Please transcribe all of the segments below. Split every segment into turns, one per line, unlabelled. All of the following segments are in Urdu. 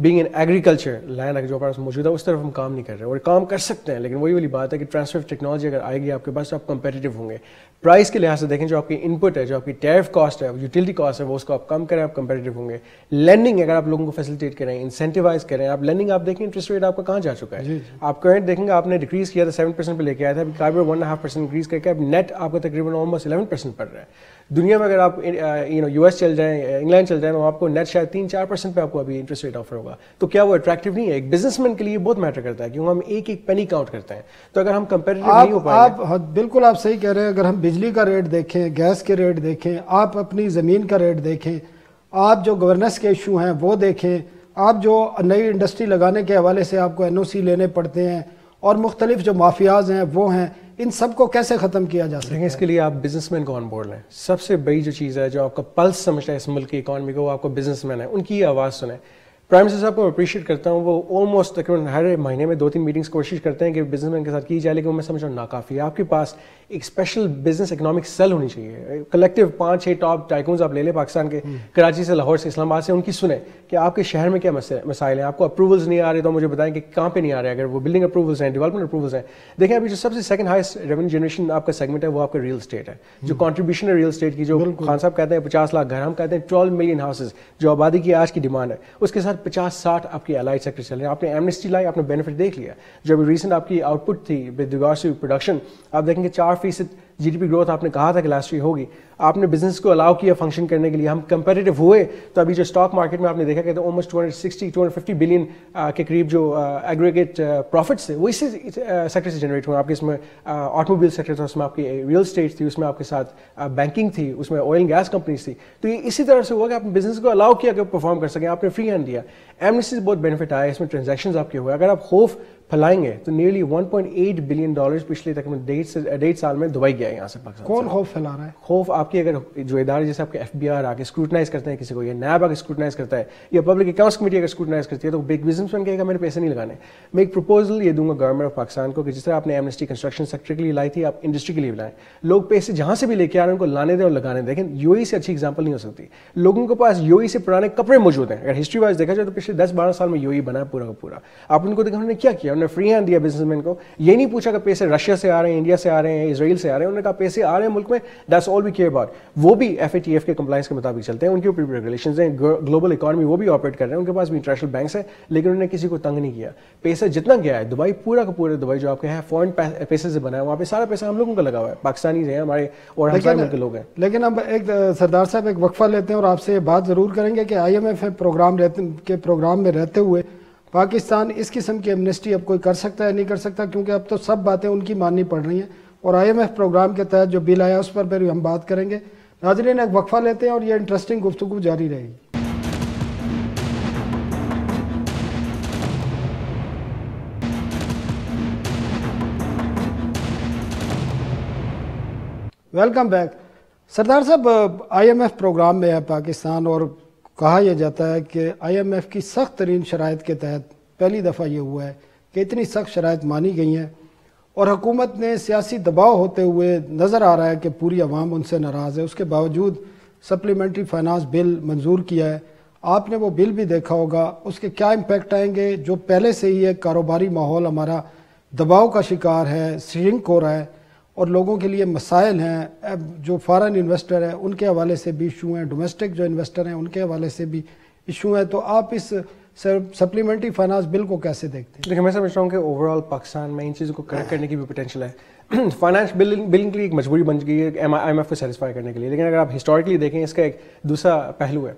بینگ ان ایگریکلچر لینڈ جو ہمارے پاس موجود ہے اس طرف ہم کام نہیں کر رہے اور کام کر سکتے ہیں, لیکن وہی والی بات ہے کہ ٹرانسفر آف ٹیکنالوجی اگر آئے گی آپ کے پاس تو آپ کمپیٹیو ہوں گے. پرائز کے لحاظ سے دیکھیں جو آپ کی ان پٹ ہے, جو آپ کی ٹیرف کاسٹ ہے, یوٹیلٹی کاسٹ ہے, وہ اس کو آپ کم کریں, آپ کمپیٹیو ہوں گے. لینڈنگ اگر آپ لوگوں کو فیسیلیٹیٹ کریں, انسینٹیوائز کریں, آپ لینڈنگ آپ دیکھیں انٹرسٹ ریٹ آپ کا کہاں جا چکا ہے. آپ کرنٹ دیکھیں گے آپ نے ڈیکریز کیا تھا 7% پہ لے کے آیا تھا, ابھی کاربر 1.5% انکریز کر کے اب نیٹ آپ کا تقریباً آلموسٹ 11% پڑ رہا ہے. دنیا میں اگر آپ یو ایس چل جائیں, انگلینڈ چل جائیں, تو آپ کو نیٹ شاید 3-4% پہ آپ کو ابھی انٹرسٹ ریٹ آفر ہوگا. تو کیا وہ اٹریکٹیو نہیں ہے؟ ایک بزنس مین کے لیے بہت میٹر کرتا ہے کیونکہ ہم ایک ایک پینی کاؤنٹ کرتے ہیں. تو اگر ہم کمپیٹیٹو نہیں ہو پائیں گے,
بالکل آپ صحیح کہہ رہے ہیں. اگر ہم بجلی کا ریٹ دیکھیں, گیس کے ریٹ دیکھیں, آپ اپنی زمین کا ریٹ دیکھیں, آپ جو گورننس کے ایشو ہیں وہ دیکھیں, آپ جو نئی انڈسٹری لگانے کے حوالے سے آپ کو NOC لینے پڑتے ہیں, اور مختلف جو مافیاز ہیں وہ ہیں, ان سب کو کیسے ختم کیا جا سکتا ہے؟
اس کے لیے آپ بزنس مین کو آن بورڈ لیں. سب سے بڑی جو چیز ہے جو آپ کا پلس سمجھتا ہے اس ملک کی اکانومی کو, وہ آپ کو بزنس مین ہے, ان کی آواز سنیں. پرائم منسٹر صاحب کو اپریشیٹ کرتا ہوں, وہ آلموسٹ تقریباً ہر مہینے میں 2-3 میٹنگس کوشش کرتے ہیں کہ بزنس مین کے ساتھ کی جائے, لیکن میں سمجھ رہا ہوں ناکافی ہے. آپ کے پاس ایک اسپیشل بزنس اکنامک سیل ہونی چاہیے. کلیکٹیو 5-6 ٹاپ ٹائکونز آپ لے لیں پاکستان کے, کراچی سے, لاہور سے, اسلام آباد سے, ان کی سنیں کہ آپ کے شہر میں کیا مسائل ہیں. آپ کو اپروولز نہیں آ رہے تو مجھے بتائیں کہ کہاں پہ نہیں آ رہے. اگر وہ بلڈنگ اپروولز ہیں, ڈیولپمنٹ اپروولز ہیں, دیکھیں ابھی جو سب سے سیکنڈ ہائیسٹ ریونیو جنریشن آپ کا سیگمنٹ ہے وہ آپ کا ریئل اسٹیٹ ہے. جو کنٹریبیوشن ہے ریئل اسٹیٹ کی, جو خان صاحب کہتے ہیں 50 لاکھ گھر, ہم کہتے ہیں 12 ملین ہاؤسز جو آبادی کی آج کی ڈیمانڈ ہے, اس کے ساتھ 50-60 آپ کی الائڈ سیکٹر چل رہے ہیں. آپ نے ایمنسٹی لائی, آپ نے بینیفٹ دیکھ لیا. جو ابھی ریسنٹ آپ کی آؤٹ پٹ تھی ود ریگارڈس ٹو پروڈکشن, آپ دیکھیں گے 4% GDP گروتھ آپ نے کہا تھا کہ لاسٹ ایئر ہوگی. آپ نے بزنس کو الاؤ کیا فنکشن کرنے کے لیے, ہم کمپیٹیو ہوئے. تو ابھی جو اسٹاک مارکیٹ میں آپ نے دیکھا کہ آلموسٹ 250 بلین کے قریب جو ایگریگیٹ پروفٹس تھے وہ اسی سیکٹر سے جنریٹ ہوئے. آپ کے اس میں آٹو موبائل سیکٹر تھا, اس میں آپ کی ریئل اسٹیٹ تھی, اس میں آپ کے ساتھ بینکنگ تھی, اس میں آئل گیس کمپنیز تھی. تو یہ اسی طرح سے ہوا کہ آپ نے بزنس کو الاؤ کیا کہ پرفارم کر سکیں, آپ نے فری ہینڈ دیا. ایمنسٹی سے بہت بینیفٹ آیا, اس میں ٹرانزیکشنز آپ کے ہوئے. اگر آپ خوف پھیلائیں گے تو نیئرلی $1.8 بلین پچھلے تقریباً 1.5 سال میں دبئی گیا ہے یہاں سے پاکستان.
کون خوف پھیلا رہا ہے؟
خوف آپ کی, اگر جو ادارے جیسے آپ کے FBR آ کے اسکروٹنائز کرتے ہیں کسی کو, یا نیب آ کے اسکروٹنائز کرتا ہے, یا پبلک اکاؤنٹس کمیٹی اگر اسکروٹنائز کرتی ہے, تو بگ بزنس مین کہے گا میں نے پیسے نہیں لگانے. میں ایک پروپوزل یہ دوں گا گورنمنٹ آف پاکستان کو کہ جس طرح آپ نے ایمنسٹی کنسٹرکشن سیکٹر کے لیے لائی تھی, آپ انڈسٹری کے لیے لائیں. لوگ پیسے جہاں سے بھی لے کے آ رہے ہیں ان کو لانے دیں اور لگانے دیں. لیکن UAE سے اچھی ایگزامپل نہیں ہو سکتی. لوگوں کے پاس UAE سے پرانے کپڑے موجود ہیں. اگر ہسٹری وائز دیکھا جائے تو پچھلے 10-12 سال میں UAE بنا ہے پورا کا پورا. آپ ان کو دیکھا انہوں نے کیا کیا, انہوں نے فری ہینڈ دیا بزنس مین کو. یہ نہیں پوچھا کہ پیسے رشیا سے آ رہے ہیں, انڈیا سے آ رہے ہیں, اسرائیل سے آ رہے ہیں. انہوں نے کہا پیسے آ رہے ہیں ملک میں, that's all we care about. وہ بھی FATF کے کمپلائنس کے مطابق چلتے ہیں, ان کے اوپر ریگولیشنز ہیں, گلوبل اکانومی وہ بھی آپریٹ کر رہے ہیں, ان کے پاس بھی انٹرنیشنل بینکس ہیں, لیکن انہوں نے کسی کو تنگ نہیں کیا. پیسہ جتنا گیا ہے دبئی, پورا کا پورا دبئی جو آپ کے ہے فورن پیسے سے بنا ہے, وہاں پہ سارا پیسہ ہم لوگوں کا لگا ہوا ہے, پاکستانی ہیں ہمارے اور ہمارے ملک کے لوگ ہیں.
لیکن اب ایک سردار صاحب ایک وقفہ لیتے ہیں اور آپ سے یہ بات ضرور کریں گے کہ IMF پروگرام میں رہتے ہوئے پاکستان اس قسم کی ایمنسٹی اب کوئی کر سکتا ہے نہیں کر سکتا, کیونکہ اب تو سب باتیں ان کی ماننی پڑ رہی ہیں, اور IMF پروگرام کے تحت جو بل آیا اس پر بھی ہم بات کریں گے. ناظرین ایک وقفہ لیتے ہیں اور یہ انٹرسٹنگ گفتگو جاری رہے گی. Welcome back. سردار صاحب, IMF پروگرام میں ہے پاکستان, اور کہا یہ جاتا ہے کہ IMF کی سخت ترین شرائط کے تحت پہلی دفعہ یہ ہوا ہے کہ اتنی سخت شرائط مانی گئی ہیں, اور حکومت نے سیاسی دباؤ ہوتے ہوئے نظر آ رہا ہے کہ پوری عوام ان سے ناراض ہے, اس کے باوجود سپلیمنٹری فائنانس بل منظور کیا ہے. آپ نے وہ بل بھی دیکھا ہوگا, اس کے کیا امپیکٹ آئیں گے؟ جو پہلے سے ہی ایک کاروباری ماحول ہمارا دباؤ کا شکار ہے, شرنک ہو رہا ہے, اور لوگوں کے لیے مسائل ہیں, جو فارن انویسٹر ہیں ان کے حوالے سے بھی ایشو ہیں, ڈومیسٹک جو انویسٹر ہیں ان کے حوالے سے بھی ایشو ہیں. تو آپ اس سپلیمنٹری فائنانس بل کو کیسے دیکھتے ہیں؟
لیکن میں سمجھتا ہوں کہ اوور آل پاکستان میں ان چیزوں کو کریکٹ کرنے کی بھی پوٹینشیل ہے. فائنانس بلنگ کے لیے ایک مجبوری بن گئی ہے IMF کو سیٹسفائی کرنے کے لیے, لیکن اگر آپ ہسٹوریکلی دیکھیں اس کا ایک دوسرا پہلو ہے.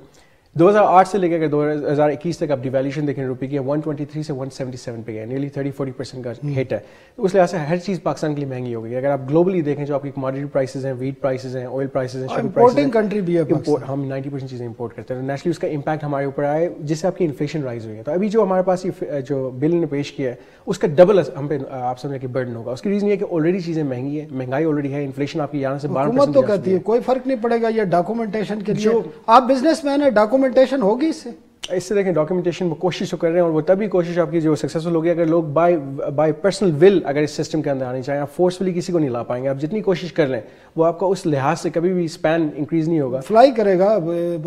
2008 سے لے کے 2021 تک آپ ڈیویلیوشن دیکھیں روپے کی, 123 سے 177 پہ گیا, نیرلی 30-40% کا ہٹ ہے. اس لحاظ سے ہر چیز پاکستان کے لیے مہنگی ہو گئی. اگر آپ گلوبلی دیکھیں جو آپ کی کموڈیٹی پرائسز ہیں, ویٹ پرائسز ہیں, آئل پرائسز ہیں,
امپورٹنگ کنٹری بھی ہے,
ہم 90% چیزیں امپورٹ کرتے ہیں, نیچرلی اس کا امپیکٹ ہمارے اوپر آئے جس سے آپ کی انفلیشن رائز ہوئی ہے. تو ابھی جو ہمارے پاس یہ جو بل نے پیش کیا ہے اس کا ڈبل ہم پہ آپ سمجھیں کہ برڈن ہوگا. اس کی ریزن یہ کہ آلریڈی چیزیں مہنگی ہیں, مہنگائی آلریڈی ہے, انفلیشن آپ کی 11 سے 12%
حکومت تو کہتی ہے کوئی فرق نہیں پڑے گا, یہ ڈاکومنٹیشن کے لیے آپ بزنس مین ہیں, ڈاکومنٹیشن ہوگی اس سے.
اس سے دیکھیں ڈاکیومنٹیشن وہ کوشش تو کر رہے ہیں, اور وہ تبھی کوشش آپ کی جو سکسیسفل ہوگی اگر لوگ بائی پرسنل ول اگر اس سسٹم کے اندر آنے چاہیں. آپ فورسفلی کسی کو نہیں لا پائیں گے, آپ جتنی کوشش کر لیں وہ آپ کا اس لحاظ سے کبھی بھی اسپین انکریز نہیں ہوگا.
فلائی کرے گا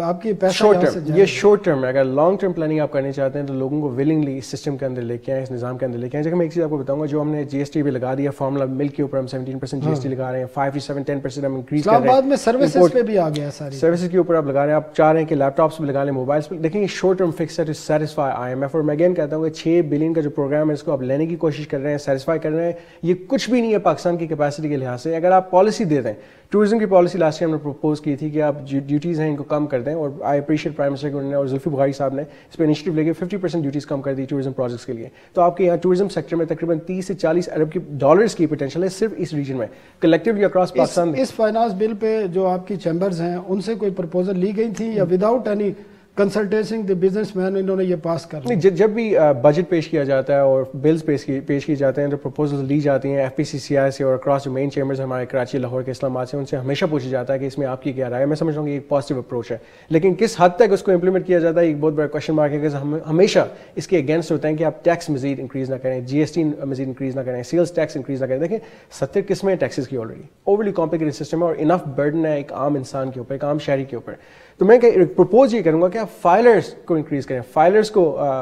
آپ کی پیسہ
شارٹ ٹرم, یہ شارٹ ٹرم ہے. اگر لانگ ٹرم پلاننگ آپ کرنا چاہتے ہیں تو لوگوں کو ولنگلی اس سسٹم کے اندر لے کے آئیں, اس نظام کے اندر لے کے آئیں. جیسے میں ایک چیز آپ کو بتاؤں گا, جو ہم نے جی ایس ٹی پہ لگا دیا فارمولا ملک کے اوپر, ہم 17% جی ایس ٹی لگا رہے ہیں, 5 سے 10% ہم انکریز کر رہے ہیں.
اسلام آباد میں سروسز پہ بھی آ گیا, ساری
سروسز کے اوپر آپ لگا رہے ہیں. آپ چاہ رہے ہیں کہ لیپ ٹاپس پہ لگا لیں, موبائلس پہ. دیکھیں یہ شارٹ ٹرم فکس ہے to satisfy I M F, اور میں اگین کہتا ہوں کہ 6 بلین کا جو پروگرام ہے اس کو آپ لینے کی کوشش کر رہے ہیں, سیٹسفائی کر رہے ہیں. یہ کچھ بھی نہیں ہے پاکستان کی کیپیسٹی کے لحاظ سے. اگر آپ پالیسی دے دیں, ٹورزم کی پالیسی لاسٹ ٹائم ہم نے پروپوز کی تھی کہ آپ ڈیوٹیز ہیں ان کو کم کر دیں, اور آئی اپریشیٹ پرائم منسٹر نے اور زلفی بخاری صاحب نے اس پہ انیشیٹو لے کے 50% ڈیوٹیز کم کر دی ٹورزم پروجیکٹس کے لیے. تو آپ کے یہاں ٹورزم سیکٹر میں تقریباً 30 سے 40 ارب ڈالرز کی پوٹینشیل ہے صرف اس ریجن میں کلیکٹیولی اکراس پاکستان.
اس فائنانس بل پہ جو آپ کی چیمبرز ہیں ان سے کوئی پرپوزل لی گئی تھی یا without any consultation the business man انہوں نے یہ پاس کر
نہیں؟ جب بھی بجٹ پیش کیا جاتا ہے اور بلز پیش کیے جاتے ہیں تو پروپوزل لی جاتی ہیں ایف پی سی سی آئی سے, اور اکراس جو مین چیمبرز ہمارے کراچی, لاہور کے, اسلام آباد سے, ان سے ہمیشہ پوچھا جاتا ہے کہ اس میں آپ کی کیا رائے ہے. میں سمجھ رہا ہوں کہ ایک پازیٹیو اپروچ ہے, لیکن کس حد تک اس کو امپلیمنٹ کیا جاتا ہے ایک بہت بڑا کوشچن مارک ہے. کہ ہم ہمیشہ اس کے اگینسٹ ہوتے ہیں کہ آپ ٹیکس مزید انکریز نہ کریں, جی ایس ٹی مزید انکریز نہ کریں, سیلس ٹیکس انکریز نہ کریں. دیکھیں 70 قسمیں ہیں ٹیکسز کی آلریڈی, اوورلی کمپلیکیٹڈ سسٹم ہے, اور انف برڈن ہے ایک عام انسان کے اوپر, ایک عام شہری کے اوپر. تو میں پرپوز یہ کروں گا کہ آپ فائلرز کو انکریز کریں, فائلرز کو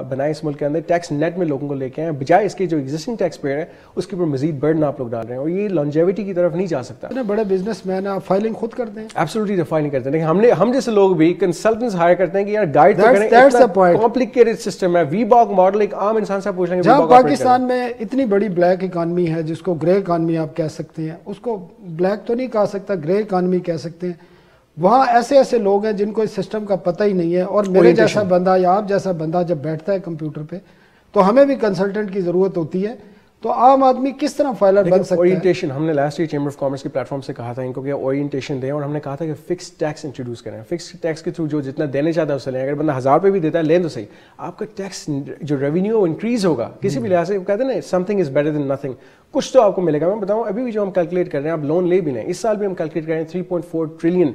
بنائیں اس ملک کے اندر, ٹیکس نیٹ میں لوگوں کو لے کے آئیں, بجائے اس کے جو ایگزسٹنگ ٹیکس پیئر ہے اس کے اوپر مزید برڈن آپ لوگ ڈال رہے ہیں, اور یہ لانجیوٹی کی طرف نہیں جا سکتا.
اتنے بڑے بزنس مین آپ فائلنگ خود کرتے ہیں؟
ایبسولوٹلی فائل نہیں کرتے. لیکن ہم جیسے لوگ بھی کنسلٹنٹس ہائر کرتے ہیں کہ یار گائیڈ تو کریں, اتنا کمپلیکیٹڈ سسٹم ہے. وی باک ماڈل ایک عام انسان سے پوچھ لیں گے,
جہاں پاکستان میں اتنی بڑی بلیک اکانومی ہے جس کو گرے اکانومی آپ کہہ سکتے ہیں, اس کو بلیک تو نہیں کہہ سکتا, گرے اکانومی کہہ سکتے ہیں. وہاں ایسے لوگ ہیں جن کو اس سسٹم کا پتہ ہی نہیں ہے, اور میرے جیسا بندہ یا آپ جیسا بندہ جب بیٹھتا ہے کمپیوٹر پہ تو ہمیں بھی کنسلٹنٹ کی ضرورت ہوتی ہے. تو عام آدمی کس طرح فائلر بن سکتا ہے؟
اورینٹیشن ہم نے last year chamber of commerce کے پلیٹ فارم سے کہا تھا ان کو کہ اورینٹیشن دیں, اور ہم نے کہا تھا کہ فکس ٹیکس انٹروڈیوس کریں. فکس ٹیکس کے تھرو جو جتنا دینے چاہتا ہے اسے لیں. اگر بندہ 1000 روپے بھی دیتا ہے لیں تو صحیح, آپ کا ٹیکس جو ریونیو وہ انکریز ہوگا کسی بھی لحاظ سے. کہتے ہیں نا some thing is better than nothing, کچھ تو آپ کو ملے گا. میں بتاؤں ابھی بھی جو ہم کیلکولیٹ کر رہے ہیں, آپ لون لے بھی لیں, اس سال بھی ہم کیلکولیٹ کر رہے ہیں 3.4 ٹریلین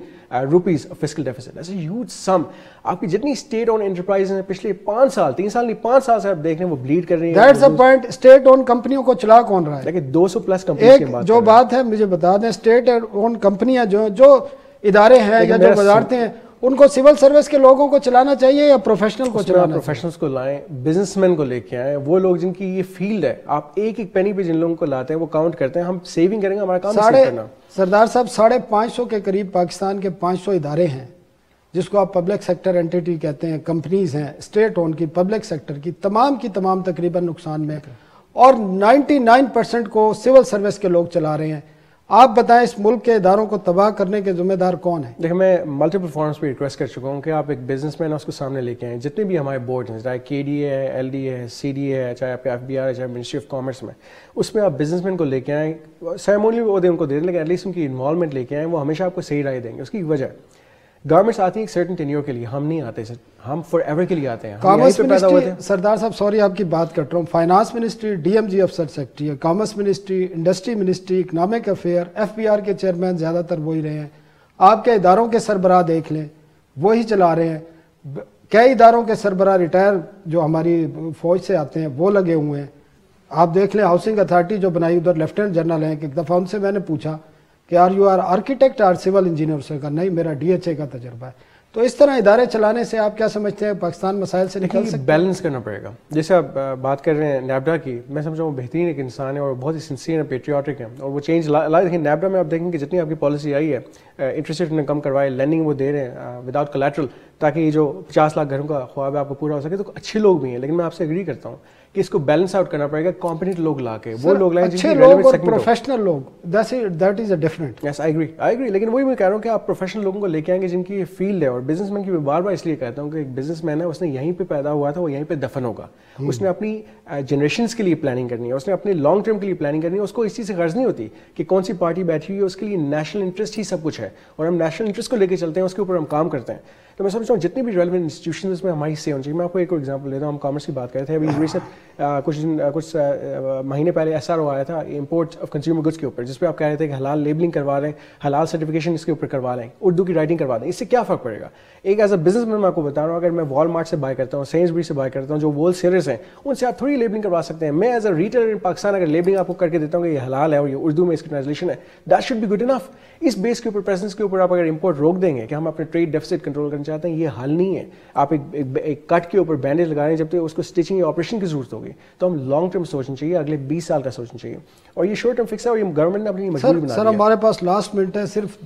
روپیز فسکل ڈیفیسٹ. ایسے ہیوج سم. آپ کی جتنی اسٹیٹ اون انٹرپرائز ہیں پچھلے 5 سال 3 سال نہیں 5 سال سے آپ دیکھ رہے ہیں وہ بلیڈ کر رہی ہیں.
That's a point. State owned کمپنیوں کو چلا کون رہا ہے؟
لیکن 200 پلس کمپنیز کی بات
جو بات ہے مجھے بتا دیں, اسٹیٹ اون کمپنیاں جو ادارے ہیں یا جو وزارتیں ہیں ان کو سول سروس کے لوگوں کو چلانا چاہیے یا پروفیشنل کو چلانا چاہیے؟
پروفیشنلز کو لائیں, بزنس مین کو لے کے آئیں, وہ لوگ جن کی یہ فیلڈ ہے. آپ ایک پینی پہ جن لوگوں کو لاتے ہیں وہ کاؤنٹ کرتے ہیں, ہم سیونگ کریں گے, ہمارا کام سیو کرنا.
سردار صاحب 550 کے قریب پاکستان کے 500 ادارے ہیں جس کو آپ پبلک سیکٹر اینٹیٹی کہتے ہیں, کمپنیز ہیں اسٹیٹ اون کی, پبلک سیکٹر کی تمام تقریباً نقصان میں, اور 99% کو سول سروس کے لوگ چلا رہے ہیں. آپ بتائیں اس ملک کے اداروں کو تباہ کرنے کے ذمہ دار کون ہیں؟
دیکھیں میں ملٹیپل فورمز پہ ریکویسٹ کر چکا ہوں کہ آپ ایک بزنس مین اس کو سامنے لے کے آئیں. جتنے بھی ہمارے بورڈ ہیں, چاہے کے ڈی اے ہے, ایل ڈی اے ہے, سی ڈی اے ہے, چاہے آپ کے ایف بی آر ہے, چاہے منسٹری آف کامرس میں, اس میں آپ بزنس مین کو لے کے آئیں. سیریمونیل عہدے ان کو دے دیں, لیکن ایٹ لیسٹ ان کی انوالومنٹ لے کے آئیں. وہ ہمیشہ آپ کو صحیح رائے دیں گے. اس کی وجہ گورنمنٹس آتی ہیں ایک سرٹن ٹینیور کے لیے, ہم نہیں آتے سر, ہم فار ایور کے لیے آتے ہیں.
کامرس منسٹری, سردار صاحب سوری آپ کی بات کر رہا ہوں, finance ministry, D M G افسر secretary, commerce ministry, industry ministry, economic affair, F B R کے چیئرمین زیادہ تر وہی رہے ہیں. آپ کے اداروں کے سربراہ دیکھ لیں وہی چلا رہے ہیں. کئی اداروں کے سربراہ ریٹائر جو ہماری فوج سے آتے ہیں وہ لگے ہوئے ہیں. آپ دیکھ لیں ہاؤسنگ اتھارٹی جو بنائی ادھر لیفٹیننٹ جنرل ہیں, کہ ایک دفعہ ان سے میں نے پوچھا کہ یو آر آرکیٹیکٹ اور سول انجینئر؟ اس نے کہا نہیں میرا ڈی ایچ اے کا تجربہ ہے. تو اس طرح ادارے چلانے سے آپ کیا سمجھتے ہیں پاکستان مسائل سے نکل سکتے ہیں؟
بیلنس کرنا پڑے گا. جیسے آپ بات کر رہے ہیں نیبڈا کی, میں سمجھا وہ بہترین ایک انسان ہے اور بہت ہی سنسیئر ہے, پیٹریوٹک ہے, اور وہ چینج لا. دیکھیں نیبڈا میں آپ دیکھیں کہ جتنی آپ کی پالیسی آئی ہے, انٹرسٹ ریٹ نے کم کروائے, لینڈنگ وہ دے رہے ہیں وداؤٹ کولیٹرل, تاکہ یہ جو 50 لاکھ گھروں کا خواب ہے آپ کو پورا ہو سکے. تو اچھے لوگ بھی ہیں, لیکن میں آپ سے اگری کرتا ہوں کہ اس کو بیلنس آؤٹ کرنا پڑے گا. کمپیٹنٹ لوگ لا کے, وہ لوگ لائیں
اچھے لوگ اور پروفیشنل لوگ, that is a different.
Yes I agree. لیکن وہی میں کہہ رہا ہوں کہ آپ پروفیشنل لوگوں کو لے کے آئیں گے جن کی یہ فیلڈ ہے. اور بزنس مین کی میں بار بار اس لیے کہتا ہوں کہ ایک بزنس مین ہے, اس نے یہیں پہ پیدا ہوا تھا, وہ یہیں پہ دفن ہوگا. اس نے اپنی جنریشنز کے لیے پلاننگ کرنی ہے, اس نے اپنے لانگ ٹرم کے لیے پلاننگ کرنی ہے. اس کو اس چیز سے غرض نہیں ہوتی کہ کون سی پارٹی بیٹھی ہوئی ہے, اس کے لیے نیشنل انٹرسٹ ہی سب کچھ ہے, اور ہم نیشنل انٹرسٹ کو لے کے چلتے ہیں, اس کے اوپر ہم کام کرتے ہیں. تو میں سمجھتا ہوں جتنی بھی ریلیونٹ انسٹیٹیوشنز میں ہماری سے ہونی چاہیے. میں آپ کو ایک اور ایگزامپل دیتا ہوں. ہم کامرس کی بات کر رہے تھے, ابھی کچھ مہینے پہلے SRO آیا تھا امپورٹ آف کنزیومر گڈس کے اوپر, جس پہ آپ کہہ رہے تھے کہ حلال لیبلنگ کروا رہے ہیں, حلال سرٹیفکیشن اس کے اوپر کروا رہے ہیں, اردو کی رائٹنگ کروا دیں. اس سے کیا فرق پڑے گا؟ ایک ایز اے بزنس مین میں آپ کو بتا رہا ہوں, اگر میں والمارٹ سے بائی کرتا ہوں, سینسبری سے بائی کرتا ہوں, جو ہول سیلرز ہیں ان سے آپ تھوڑی لیبلنگ کروا سکتے ہیں. میں ایز اے ریٹیلر ان پاکستان اگر لیبلنگ آپ کو کر کے دیتا ہوں کہ یہ حلال ہے اور یہ اردو میں اس کی ٹرانسلیشن ہے, that should be good enough. اس بیس کے اوپر پریزنس کے اوپر آپ اگر امپورٹ روک دیں گے کہ ہم اپنے ٹریڈ ڈیفیسٹ کنٹرول کرنا چاہتے ہیں, یہ حل نہیں ہے. آپ ایک کٹ کے اوپر بینڈیج لگا رہے ہیں, جب تک اس کو اسٹچنگ یا آپریشن کی ضرورت ہوگی تو ہم لانگ ٹرم سوچنا چاہیے, اگلے 20 سال کا سوچنا چاہیے. اور یہ شارٹ ٹرم فکس ہے اور یہ گورنمنٹ نے اپنی مجبوری بنا دی ہے.
سر ہمارے پاس لاسٹ منٹ ہے, صرف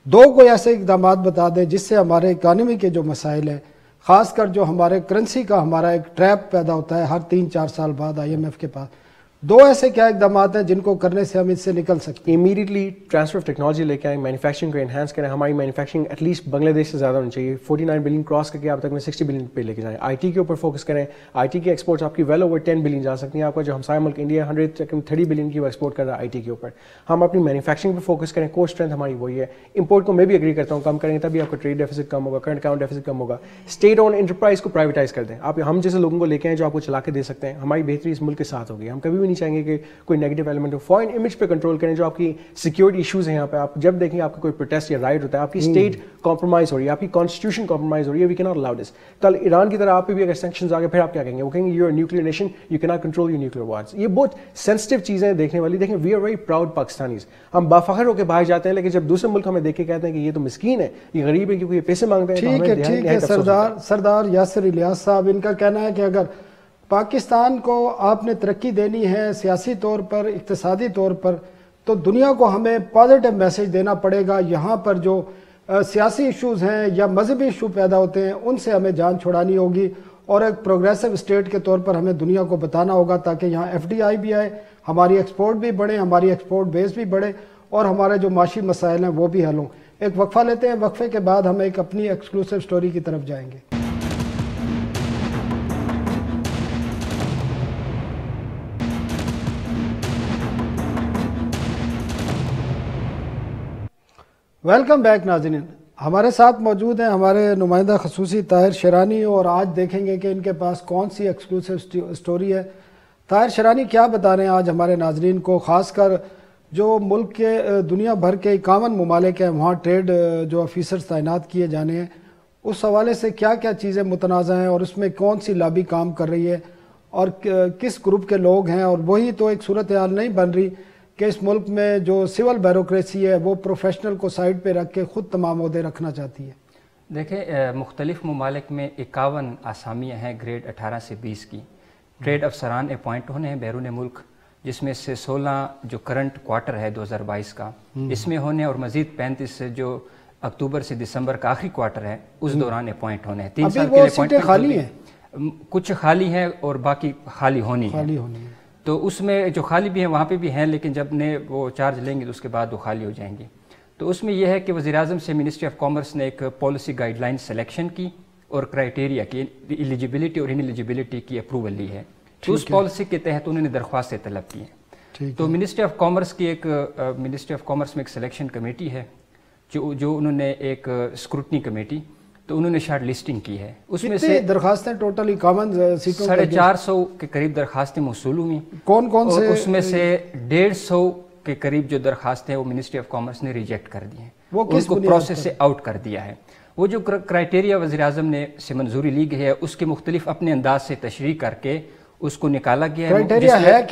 2 کوئی ایسے اقدامات بتا دیں جس سے ہمارے اکانومی کے جو مسائل ہیں, خاص کر جو ہمارے کرنسی کا ہمارا ایک ٹریپ پیدا ہوتا ہے ہر 3-4 سال بعد IMF کے پاس, 2 ایسے کیا اقدامات ہیں جن کو کرنے سے ہم اس سے نکل سکتے ہیں؟
امیڈیٹلی ٹرانسفر آف ٹیکنالوجی لے کے آئیں, مینوفیکچرنگ کو انہانس کریں. ہماری مینوفیکچرنگ ایٹ لیسٹ بنگلہ دیش سے زیادہ ہونی چاہیے. 49 بلین کراس کر کے آپ تک میں 60 بلین پہ لے کے جائیں. آئی ٹی کے اوپر فوکس کریں. آئی ٹی کی ایکسپورٹس آپ کی ویل اوور 10 بلین جا سکتی ہیں. آپ کا جو ہمسایہ ملک انڈیا 130 بلین کی وہ ایکسپورٹ کر رہا ہے آئی ٹی کے اوپر. ہم اپنی مینوفیکچرنگ پہ فوکس کریں. کور اسٹرینتھ ہماری وہی ہے. امپورٹ کو میں بھی ایگری کرتا ہوں, کم کریں تبھی آپ کا ٹریڈ ڈیفیسٹ کم ہوگا, کرنٹ اکاؤنٹ ڈیفیسٹ کم ہوگا. اسٹیٹ اون انٹرپرائز کو پرائیویٹائز کر دیں. آپ ہم جیسے لوگوں کو لے کے آئیں جو آپ کو چلا کے دے سکتے ہیں. ہماری بہتری اس ملک کے ساتھ ہوگی. ہم کبھی بھی نہیں چاہیں گے کہ کوئی نیگیٹو ایلیمنٹ ہو. فارن امیج پہ کنٹرول کریں. جو آپ کی سیکورٹی ایشوز ہیں یہاں پہ, آپ جب دیکھیں آپ کا کوئی پروٹیسٹ یا رائٹ ہوتا ہے, آپ کی اسٹیٹ کمپرومائز ہو رہی ہے, آپ کی کانسٹیٹیوشن کمپرومائز ہو رہی ہے, وی کی ناٹ الاؤ دس. کل ایران کی طرح آپ پہ بھی اگر سینکشنز آ گئے پھر آپ کیا کہیں گے؟ وہ کہیں گے you are nuclear nation, you کی not control your nuclear wars. یہ بہت سینسٹیو چیزیں دیکھنے والی. دیکھیں we are very proud Pakistanis. ہم بافخر ہو کے باہر جاتے ہیں, لیکن جب دوسرے ملک ہمیں دیکھ کے کہتے ہیں کہ یہ تو مسکین ہے, یہ غریب ہے کیونکہ یہ پیسے مانگتے ہیں.
ٹھیک ہے سردار یاسر الیاس صاحب, ان کا کہنا ہے کہ اگر پاکستان کو آپ نے ترقی دینی ہے سیاسی طور پر, اقتصادی طور پر, تو دنیا کو ہمیں پازیٹیو میسج دینا پڑے گا. یہاں پر جو سیاسی ایشوز ہیں یا مذہبی ایشو پیدا ہوتے ہیں ان سے ہمیں جان چھڑانی ہوگی, اور ایک پروگریسو اسٹیٹ کے طور پر ہمیں دنیا کو بتانا ہوگا تاکہ یہاں FDI بھی آئے, ہماری ایکسپورٹ بھی بڑھے, ہماری ایکسپورٹ بیس بھی بڑھے, اور ہمارے جو معاشی مسائل ہیں وہ بھی حل ہوں. ایک وقفہ لیتے ہیں, وقفے کے بعد ہم ایک اپنی ایکسکلوسیو سٹوری کی طرف جائیں گے. ویلکم بیک ناظرین. ہمارے ساتھ موجود ہیں ہمارے نمائندہ خصوصی طاہر شیرانی, اور آج دیکھیں گے کہ ان کے پاس کون سی ایکسکلوسیو سٹوری ہے. طاہر شیرانی کیا بتا رہے ہیں آج ہمارے ناظرین کو, خاص کر جو ملک کے دنیا بھر کے 51 ممالک ہیں وہاں ٹریڈ جو آفیسرز تعینات کیے جانے ہیں, اس حوالے سے کیا کیا چیزیں متنازع ہیں اور اس میں کون سی لابی کام کر رہی ہے اور کس گروپ کے لوگ ہیں, اور وہی تو ایک صورتحال نہیں بن رہی کہ اس ملک میں جو سول بیوروکریسی ہے وہ پروفیشنل کو سائڈ پہ رکھ کے خود تمام عہدے رکھنا چاہتی ہے.
دیکھیں مختلف ممالک میں 51 آسامیاں ہیں گریڈ 18 سے 20 کی. ٹریڈ افسران اپوائنٹ ہونے ہیں بیرون ملک, جس میں سے 16 جو کرنٹ کوارٹر ہے 2022 کا اس میں ہونے, اور مزید 35 جو اکتوبر سے دسمبر کا آخری کوارٹر ہے اس دوران اپوائنٹ ہونے ہیں. 3 سال کے اپوائنٹمنٹ خالی ہیں, کچھ خالی ہیں اور باقی خالی ہونی ہیں. تو اس میں جو خالی بھی ہیں وہاں پہ بھی ہیں, لیکن جب نے وہ چارج لیں گے تو اس کے بعد وہ خالی ہو جائیں گے. تو اس میں یہ ہے کہ وزیراعظم سے منسٹری آف کامرس نے ایک پالیسی گائیڈ لائن سلیکشن کی اور کرائٹیریا کی ایلیجیبلٹی اور ان ایلیجیبلٹی کی اپروول لی ہے. تو اس پالیسی کے تحت انہوں نے درخواستیں طلب کی ہیں. تو منسٹری آف کامرس میں ایک سلیکشن کمیٹی ہے جو انہوں نے ایک اسکروٹنی کمیٹی, تو انہوں نے شارٹ لسٹنگ کی ہے. اس میں سے
درخواستیں ٹوٹل 51 سیٹوں
450 کے قریب درخواستیں موصول ہوئی.
کون سے؟
اس میں سے 150 کے قریب جو درخواستیں وہ منسٹری آف کامرس نے ریجیکٹ کر دی ہیں, ان کو پروسیس سے آؤٹ کر دیا ہے. وہ جو کرائٹیریا وزیراعظم نے سے منظوری لی گئی ہے اس کے مختلف اپنے انداز سے تشریح کر کے اس کو نکالا گیا ہے.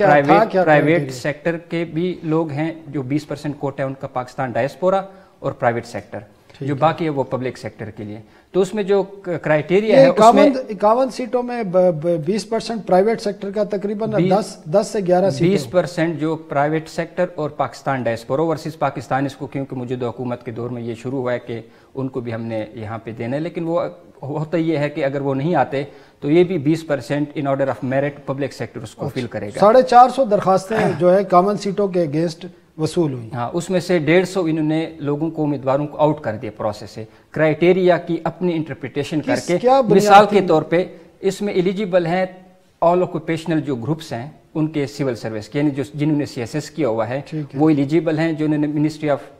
پرائیویٹ سیکٹر کے بھی لوگ ہیں جو 20% کوٹا ہے ان کا پاکستان ڈائسپورا, اور پرائیویٹ سیکٹر جو باقی ہے وہ پبلک سیکٹر کے لیے. تو اس میں جو کرائٹیریا ہے
51 سیٹوں میں 20% پرائیویٹ سیکٹر کا تقریباً 10 سے 11 سیٹیں
20% جو پرائیویٹ سیکٹر اور پاکستان ڈائسپورا ورسز پاکستان, اس کو کیونکہ موجودہ حکومت کے دور میں یہ شروع ہوا ہے کہ ان کو بھی ہم نے یہاں پہ دینا ہے. لیکن وہ ہوتا یہ ہے کہ اگر وہ نہیں آتے تو یہ بھی 20% in order of merit public sector اس کو فل کرے گا.
450 درخواستیں جو ہے 51 سیٹوں کے اگینسٹ وصول ہوئی.
ہاں, اس میں سے 150 انہوں نے لوگوں کو امیدواروں کو آؤٹ کر دیا پروسیس سے, کرائٹیریا کی اپنی انٹرپریٹیشن کر کے. مثال کے طور پہ اس میں ایلیجیبل ہیں آل آکوپیشنل جو گروپس ہیں ان کے سول سروس, یعنی جو جنہوں نے CSS کیا ہوا ہے وہ ایلیجیبل ہیں, جو انہوں نے منسٹری آف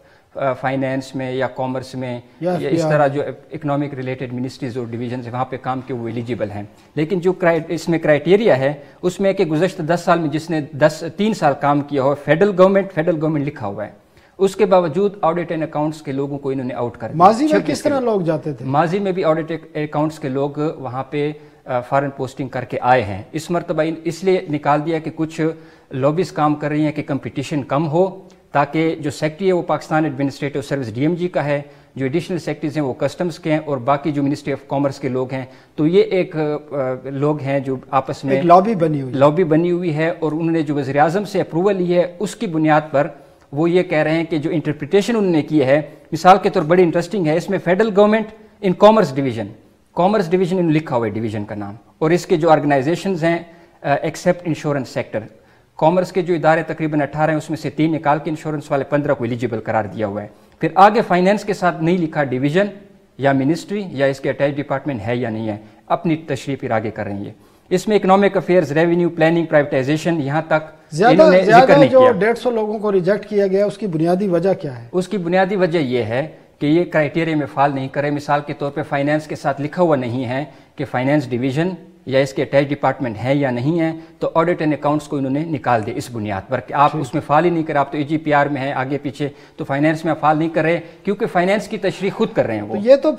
فائنینس میں یا کامرس میں یا اس طرح جو اکنامک ریلیٹڈ منسٹریز اور ڈویژنز وہاں پہ کام کے وہ ایلیجیبل ہیں. لیکن جو اس میں کرائٹیریا ہے اس میں کہ گزشتہ 10 سال میں جس نے 3 سال کام کیا ہو فیڈرل گورنمنٹ لکھا ہوا ہے، اس کے باوجود آڈٹ اینڈ اکاؤنٹس کے لوگوں کو انہوں نے آؤٹ کر دیا.
ماضی میں کس طرح لوگ جاتے تھے؟
ماضی میں بھی آڈٹ اکاؤنٹس کے لوگ وہاں پہ فارن پوسٹنگ کر کے آئے ہیں. اس مرتبہ اس لیے نکال دیا کہ کچھ لابیز کام کر رہی ہیں کہ کمپٹیشن کم ہو، تاکہ جو سیکٹری ہے وہ Pakistan administrative service D M G کا ہے، جو ایڈیشنل سیکٹریز ہیں وہ کسٹمز کے ہیں، اور باقی جو منسٹری آف کامرس کے لوگ ہیں. تو یہ ایک لوگ ہیں جو آپس میں
لابی بنی ہوئی
ہے، اور انہوں نے جو وزیر اعظم سے اپروول لی ہے اس کی بنیاد پر وہ یہ کہہ رہے ہیں کہ جو انٹرپریٹیشن انہوں نے کی ہے، مثال کے طور بڑی انٹرسٹنگ ہے، اس میں فیڈرل گورنمنٹ ان کامرس ڈویژن انہوں نے لکھا ہوا ہے ڈویژن کا نام، اور اس کے جو آرگنائزیشنز ہیں ایکسیپٹ انشورنس سیکٹر، کامرس کے جو ادارے تقریباً 18 ہیں اس میں سے 3 نکال کے انشورنس والے 15 کو ایلیجیبل قرار دیا ہوا ہے. پھر آگے فائنینس کے ساتھ نہیں لکھا ڈویژن یا منسٹری یا اس کے اٹیچ ڈپارٹمنٹ ہے یا نہیں ہے، اپنی تشریح پھر آگے کر رہی ہے. اس میں economic affairs, revenue planning, privatisation, یہاں تک
زیادہ جو 150 لوگوں کو ریجیکٹ کیا گیا اس کی بنیادی وجہ کیا ہے؟
اس کی بنیادی وجہ یہ ہے کہ یہ کرائٹیریا میں فال نہیں کرے. مثال کے طور پہ فائنینس کے ساتھ لکھا ہوا نہیں ہے کہ فائنینس ڈویژن یا اس کے اٹیچ ڈپارٹمنٹ ہے یا نہیں ہے، تو آڈٹ اینڈ اکاؤنٹس کو انہوں نے نکال دیا اس بنیاد پر کہ آپ اس میں فال ہی نہیں کرے. آپ تو جی پی آر میں ہیں آگے پیچھے، تو فائنینس میں آپ فال نہیں کر رہے کیونکہ فائنینس کی تشریح خود کر رہے ہیں وہ.
یہ تو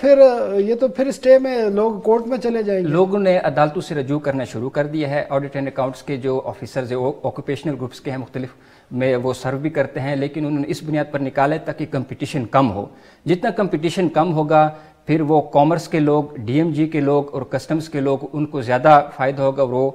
پھر اسٹے میں لوگ کورٹ میں چلے جائیں گے.
لوگوں نے عدالتوں سے رجوع کرنا شروع کر دیا ہے. آڈٹ اینڈ اکاؤنٹس کے جو آفیسرز ہیں وہ آکوپیشنل گروپس کے ہیں، مختلف میں وہ سرو بھی کرتے ہیں، لیکن انہوں نے اس بنیاد پر نکالا تاکہ کمپٹیشن کم ہو. جتنا کمپٹیشن کم ہوگا پھر وہ کامرس کے لوگ، ڈی ایم جی کے لوگ اور کسٹمز کے لوگ ان کو زیادہ فائدہ ہوگا اور وہ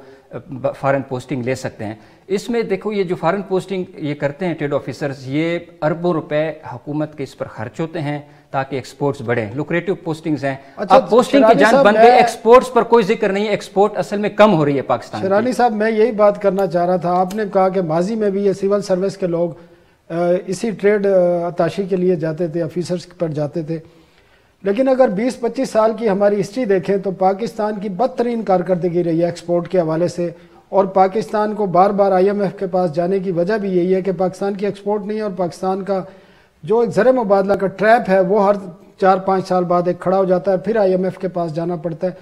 فارن پوسٹنگ لے سکتے ہیں. اس میں دیکھو یہ جو فارن پوسٹنگ یہ کرتے ہیں ٹریڈ آفیسرز، یہ اربوں روپے حکومت کے اس پر خرچ ہوتے ہیں تاکہ ایکسپورٹس بڑھیں. لوکریٹو پوسٹنگز ہیں. اب پوسٹنگ کی جان بن گئی، ایکسپورٹس پر کوئی ذکر نہیں ہے. ایکسپورٹ اصل میں کم ہو رہی ہے پاکستان.
شیرانی صاحب میں یہی بات کرنا چاہ رہا تھا. آپ نے کہا کہ ماضی میں بھی یہ سول سروس کے لوگ اسی ٹریڈ اتاشی کے لیے جاتے تھے، آفیسرز پر جاتے تھے، لیکن اگر 20-25 سال کی ہماری ہسٹری دیکھیں تو پاکستان کی بدترین کارکردگی رہی ہے ایکسپورٹ کے حوالے سے. اور پاکستان کو بار بار آئی ایم ایف کے پاس جانے کی وجہ بھی یہی ہے کہ پاکستان کی ایکسپورٹ نہیں ہے، اور پاکستان کا جو ایک زر مبادلہ کا ٹریپ ہے وہ ہر 4-5 سال بعد ایک کھڑا ہو جاتا ہے، پھر آئی ایم ایف کے پاس جانا پڑتا ہے.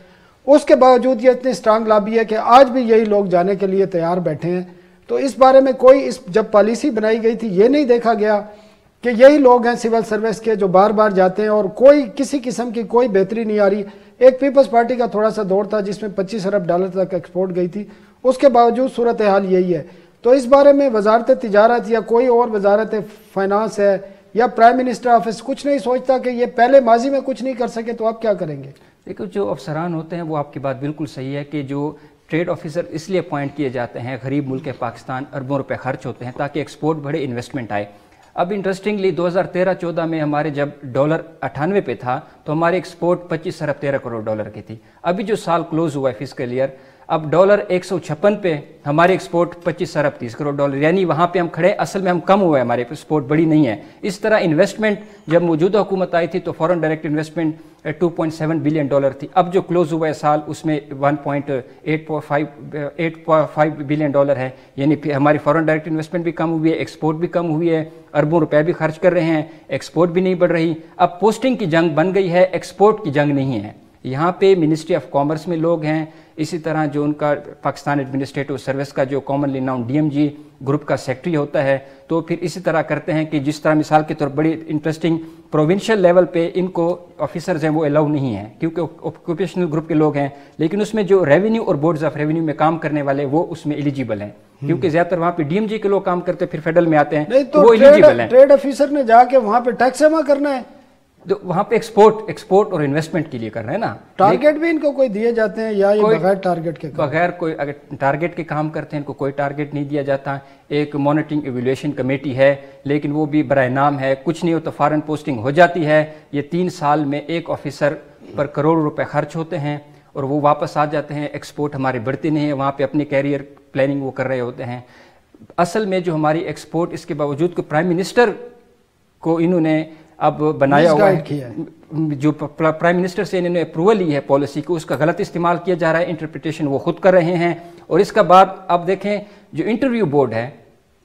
اس کے باوجود یہ اتنی اسٹرانگ لابی ہے کہ آج بھی یہی لوگ جانے کے لیے تیار بیٹھے ہیں. تو اس بارے میں کوئی جب پالیسی بنائی گئی تھی یہ نہیں دیکھا گیا کہ یہی لوگ ہیں سول سروس کے جو بار بار جاتے ہیں اور کوئی کسی قسم کی کوئی بہتری نہیں آ رہی. ایک پیپلز پارٹی کا تھوڑا سا دور تھا جس میں $25 ارب تک ایکسپورٹ گئی تھی، اس کے باوجود صورتحال یہی ہے. تو اس بارے میں وزارت تجارت یا کوئی اور وزارت فائنانس ہے یا پرائم منسٹر آفس کچھ نہیں سوچتا کہ یہ پہلے ماضی میں کچھ نہیں کر سکے تو آپ کیا کریں گے؟
دیکھو جو افسران ہوتے ہیں وہ آپ کی بات بالکل صحیح ہے کہ جو ٹریڈ آفیسر اس لیے اپوائنٹ کیے جاتے ہیں، غریب ملک پاکستان اربوں روپے خرچ ہوتے ہیں تاکہ ایکسپورٹ بڑھے، انویسٹمنٹ آئے. اب انٹرسٹنگلی 2013-14 میں ہمارے جب ڈالر 98 پہ تھا تو ہماری ایکسپورٹ 25 ارب 13 کروڑ ڈالر کی تھی. ابھی جو سال کلوز ہوا ہے فسکل ایئر، اب ڈالر 156 پہ ہماری ایکسپورٹ 25 ارب 30 کروڑ ڈالر، یعنی وہاں پہ ہم کھڑے، اصل میں ہم کم ہوئے، ہماری ایکسپورٹ بڑی نہیں ہے. اس طرح انویسٹمنٹ جب موجودہ حکومت آئی تھی تو فورن ڈائریکٹ انویسٹمنٹ $2.7 بلین تھی. اب جو کلوز ہوا ہے سال اس میں $1.85 بلین ہے، یعنی ہماری فورن ڈائریکٹ انویسٹمنٹ بھی کم ہوئی ہے، ایکسپورٹ بھی کم ہوئی ہے، اربوں روپے بھی خرچ کر رہے ہیں، ایکسپورٹ بھی نہیں بڑھ رہی. اب پوسٹنگ کی جنگ بن گئی ہے، ایکسپورٹ کی جنگ نہیں ہے. یہاں پہ منسٹری آف کامرس میں لوگ ہیں، اسی طرح جو ان کا پاکستان ایڈمنسٹریٹو سروس کا جو commonly known D M G group کا سیکٹری ہوتا ہے، تو پھر اسی طرح کرتے ہیں کہ جس طرح مثال کے طور بڑی انٹرسٹنگ پروونشل لیول پہ ان کو آفیسرز ہیں وہ الاؤ نہیں ہیں کیونکہ آکوپیشنل گروپ کے لوگ ہیں، لیکن اس میں جو ریونیو اور بورڈز آف ریونیو میں کام کرنے والے وہ اس میں ایلیجیبل ہیں کیونکہ زیادہ تر وہاں پہ ڈی ایم جی کے لوگ کام کرتے پھر فیڈرل میں آتے ہیں تو وہ ایلیجیبل ہیں.
ٹریڈ آفیسر نے جا کے وہاں پہ ٹیکس جمع کرنا ہے
تو وہاں پہ ایکسپورٹ اور انویسٹمنٹ کے لیے کر رہے ہیں نا.
ٹارگیٹ بھی ان کو کوئی دیے جاتے ہیں یا یہ بغیر ٹارگیٹ کے؟
بغیر کوئی، اگر ٹارگیٹ کے کام کرتے ہیں ان کو کوئی ٹارگیٹ نہیں دیا جاتا. ایک مانیٹرنگ ایویلویشن کمیٹی ہے لیکن وہ بھی برائے نام ہے، کچھ نہیں ہوتا، فارن پوسٹنگ ہو جاتی ہے. یہ 3 سال میں ایک آفیسر پر کروڑ روپے خرچ ہوتے ہیں اور وہ واپس آ جاتے ہیں. ایکسپورٹ ہماری بڑھتی نہیں ہے، وہاں پہ اپنی کیریئر پلاننگ وہ کر رہے ہوتے ہیں. اصل میں جو ہماری ایکسپورٹ، اس کے باوجود کہ پرائم منسٹر کو انہوں نے اب بنایا ہوا ہے، جو پرائم منسٹر سے انہوں نے اپروول لی ہے پالیسی کو، اس کا غلط استعمال کیا جا رہا ہے. انٹرپریٹیشن وہ خود کر رہے ہیں. اور اس کا بعد اب دیکھیں جو انٹرویو بورڈ ہے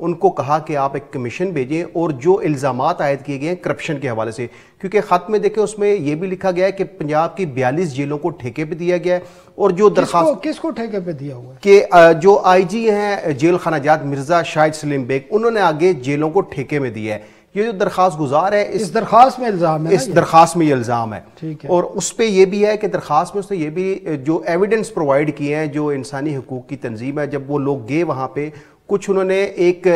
ان کو کہا کہ آپ ایک کمیشن بھیجیں اور جو الزامات عائد کیے گئے ہیں کرپشن کے حوالے سے، کیونکہ خط میں دیکھیں اس میں یہ بھی لکھا گیا ہے کہ پنجاب کی 42 جیلوں کو ٹھیکے پہ دیا گیا ہے، اور جو درخواست
کس کو ٹھیکے پہ دیا ہوا ہے
کہ جو آئی جی ہیں جیل خانہ جات مرزا شاہد سلیم بیگ، انہوں نے آگے جیلوں کو ٹھیکے میں دیا ہے۔ یہ جو درخواست گزار ہے
اس درخواست میں الزام ہے،
اس درخواست میں یہ الزام ہے،
ٹھیک ہے،
اور اس پہ یہ بھی ہے کہ درخواست میں اس نے یہ بھی جو ایویڈنس پرووائڈ کیے ہیں جو انسانی حقوق کی تنظیم ہے، جب وہ لوگ گئے وہاں پہ، کچھ انہوں نے ایک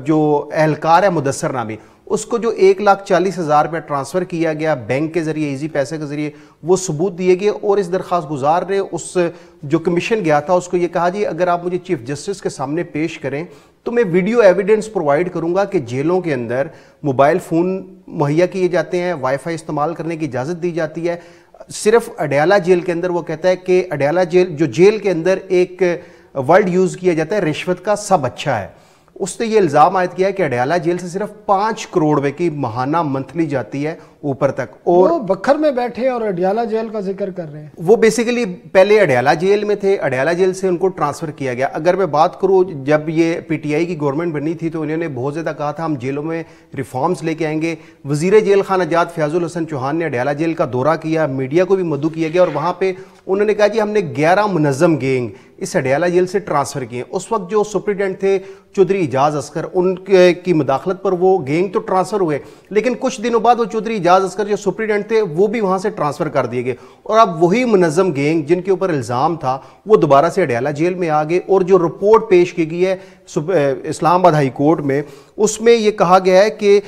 جو اہلکار ہے مدثر نامی، اس کو جو 1,40,000 روپے ٹرانسفر کیا گیا بینک کے ذریعے، ایزی پیسے کے ذریعے، وہ ثبوت دیے گئے، اور اس درخواست گزار نے اس جو کمیشن گیا تھا اس کو یہ کہا جی اگر آپ مجھے چیف جسٹس کے سامنے پیش کریں تو میں ویڈیو ایویڈنس پرووائڈ کروں گا کہ جیلوں کے اندر موبائل فون مہیا کیے جاتے ہیں، وائی فائی استعمال کرنے کی اجازت دی جاتی ہے۔ صرف اڈیالہ جیل کے اندر وہ کہتا ہے کہ اڈیالہ جیل جو جیل کے اندر ایک ورڈ یوز کیا جاتا ہے رشوت کا، سب اچھا ہے۔ اس نے یہ الزام عائد کیا ہے کہ اڈیالہ جیل سے صرف 5 کروڑ روپے کی ماہانہ منتھلی جاتی ہے اوپر تک، اور
وہ بکھر میں بیٹھے اور اڈیالہ جیل کا ذکر کر رہے ہیں۔
وہ بیسیکلی پہلے اڈیالہ جیل میں تھے، اڈیالہ جیل سے ان کو ٹرانسفر کیا گیا۔ اگر میں بات کروں جب یہ پی ٹی آئی کی گورنمنٹ بنی تھی تو انہوں نے بہت زیادہ کہا تھا ہم جیلوں میں ریفارمز لے کے آئیں گے۔ وزیر جیل خانہ جات فیاض الحسن چوہان نے اڈیالہ جیل کا دورہ کیا، میڈیا کو بھی مدعو کیا گیا، اور وہاں پہ انہوں نے کہا جی ہم نے 11 منظم گینگ اس اڈیالہ جیل سے ٹرانسفر کیے۔ اس وقت جو سپرنٹینڈنٹ تھے چودھری اعجاز اصغر، ان کی مداخلت پر وہ گینگ تو ٹرانسفر ہوئے، لیکن کچھ دنوں بعد وہ چودھری اعجاز اصغر جو سپرنٹینڈنٹ تھے وہ بھی وہاں سے ٹرانسفر کر دیے گئے، اور اب وہی منظم گینگ جن کے اوپر الزام تھا وہ دوبارہ سے اڈیالہ جیل میں آ گئے۔ اور جو رپورٹ پیش کی گئی ہے اسلام آباد ہائی کورٹ میں، اس میں یہ کہا گیا ہے کہ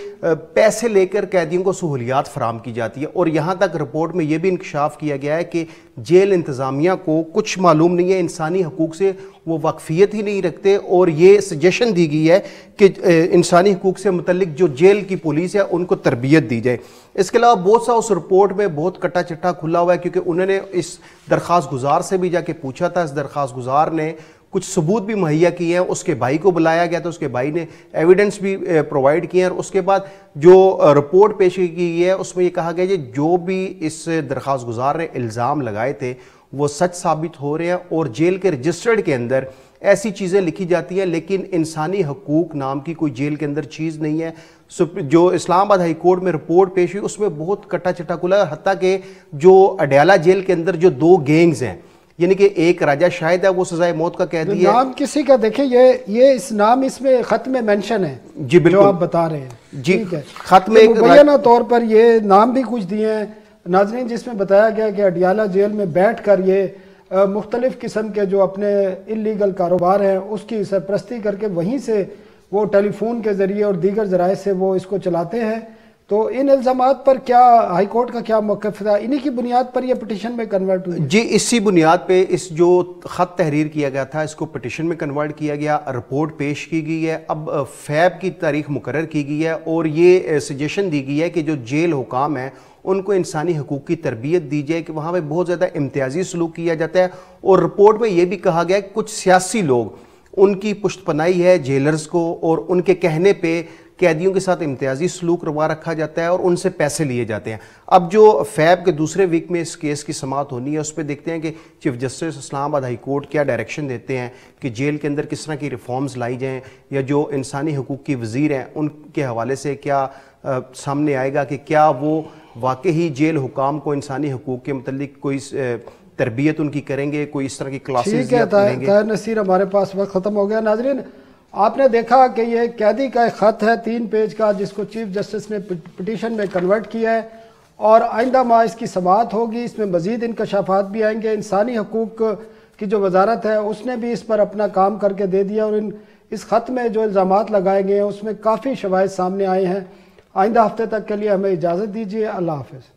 پیسے لے کر قیدیوں کو سہولیات فراہم کی جاتی ہے، اور یہاں تک رپورٹ میں یہ بھی انکشاف کیا گیا ہے کہ جیل انتظامیہ کو کچھ معلوم نہیں ہے، انسانی حقوق سے وہ واقفیت ہی نہیں رکھتے، اور یہ سجیشن دی گئی ہے کہ انسانی حقوق سے متعلق جو جیل کی پولیس ہے ان کو تربیت دی جائے۔ اس کے علاوہ بہت سا اس رپورٹ میں بہت کٹا چٹا کھلا ہوا ہے، کیونکہ انہوں نے اس درخواست گزار سے بھی جا کے پوچھا تھا، اس درخواست گزار نے کچھ ثبوت بھی مہیا کیے ہیں، اس کے بھائی کو بلایا گیا تو اس کے بھائی نے ایویڈنس بھی پرووائڈ کیے ہیں، اور اس کے بعد جو رپورٹ پیش کی گئی ہے اس میں یہ کہا گیا کہ جو بھی اس درخواست گزار نے الزام لگائے تھے وہ سچ ثابت ہو رہے ہیں، اور جیل کے رجسٹرڈ کے اندر ایسی چیزیں لکھی جاتی ہیں لیکن انسانی حقوق نام کی کوئی جیل کے اندر چیز نہیں ہے۔ جو اسلام آباد ہائی کورٹ میں رپورٹ پیش ہوئی اس میں بہت کٹا چٹا کھلا، حتیٰ کہ جو اڈیالہ جیل کے اندر جو 2 گینگز ہیں، یعنی کہ ایک راجہ شاہد ہے وہ سزائے موت کا قیدی ہے۔
نام کسی کا دیکھیں، یہ اس نام اس میں خط میں منشن ہے
جی بالکل
جو آپ بتا رہے ہیں،
جی
ٹھیک ہے،
خط میں
مبینہ طور پر یہ نام بھی کچھ دیے ہیں ناظرین، جس میں بتایا گیا کہ اڈیالہ جیل میں بیٹھ کر یہ مختلف قسم کے جو اپنے انلیگل کاروبار ہیں اس کی سرپرستی کر کے وہیں سے وہ ٹیلی فون کے ذریعے اور دیگر ذرائع سے وہ اس کو چلاتے ہیں۔ تو ان الزامات پر کیا ہائی کورٹ کا کیا موقف تھا؟ انہی کی بنیاد پر یہ پٹیشن میں کنورٹ ہوئی؟
جی اسی بنیاد پہ اس جو خط تحریر کیا گیا تھا اس کو پٹیشن میں کنورٹ کیا گیا، رپورٹ پیش کی گئی ہے، اب فیب کی تاریخ مقرر کی گئی ہے، اور یہ سجیشن دی گئی ہے کہ جو جیل حکام ہیں ان کو انسانی حقوق کی تربیت دی جائے کہ وہاں پہ بہت زیادہ امتیازی سلوک کیا جاتا ہے، اور رپورٹ میں یہ بھی کہا گیا کہ کچھ سیاسی لوگ ان کی پشت پناہی ہے جیلرز کو، اور ان کے کہنے پہ قیدیوں کے ساتھ امتیازی سلوک روا رکھا جاتا ہے اور ان سے پیسے لیے جاتے ہیں۔ اب جو فیب کے دوسرے ویک میں اس کیس کی سماعت ہونی ہے اس پہ دیکھتے ہیں کہ چیف جسٹس اسلام آباد ہائی کورٹ کیا ڈائریکشن دیتے ہیں کہ جیل کے اندر کس طرح کی ریفارمز لائی جائیں، یا جو انسانی حقوق کی وزیر ہیں ان کے حوالے سے کیا سامنے آئے گا کہ کیا وہ واقعی جیل حکام کو انسانی حقوق کے متعلق کوئی تربیت ان کی کریں گے، کوئی اس طرح کی کلاسز
ٹھیک ہے طاہر نصیر، ہمارے پاس وقت ختم ہو گیا۔ ناظرین آپ نے دیکھا کہ یہ قیدی کا ایک خط ہے 3 پیج کا جس کو چیف جسٹس نے پٹیشن میں کنورٹ کیا ہے، اور آئندہ ماہ اس کی سماعت ہوگی، اس میں مزید انکشافات بھی آئیں گے۔ انسانی حقوق کی جو وزارت ہے اس نے بھی اس پر اپنا کام کر کے دے دیا، اور اس خط میں جو الزامات لگائے گئے ہیں اس میں کافی شواہد سامنے آئے ہیں۔ آئندہ ہفتے تک کے لیے ہمیں اجازت دیجیے، اللہ حافظ۔